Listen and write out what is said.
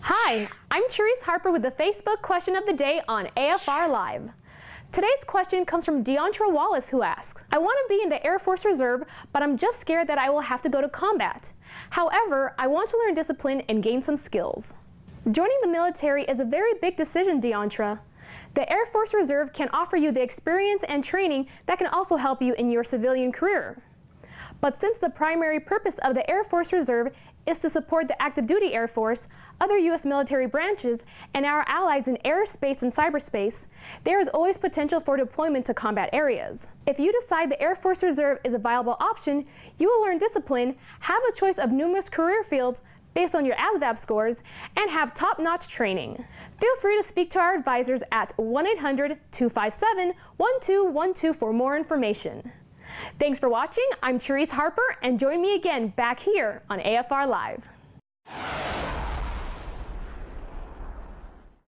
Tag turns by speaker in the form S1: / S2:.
S1: Hi, I'm Therese Harper with the Facebook question of the day on AFR Live. Today's question comes from Deontra Wallace, who asks, I want to be in the Air Force Reserve, but I'm just scared that I will have to go to combat. However, I want to learn discipline and gain some skills. Joining the military is a very big decision, Deontra. The Air Force Reserve can offer you the experience and training that can also help you in your civilian career. But since the primary purpose of the Air Force Reserve is to support the active duty Air Force, other U.S. military branches, and our allies in aerospace and cyberspace, there is always potential for deployment to combat areas. If you decide the Air Force Reserve is a viable option, you will learn discipline, have a choice of numerous career fields based on your ASVAB scores, and have top-notch training. Feel free to speak to our advisors at 1-800-257-1212 for more information. Thanks for watching. I'm Therese Harper, and join me again back here on AFR Live.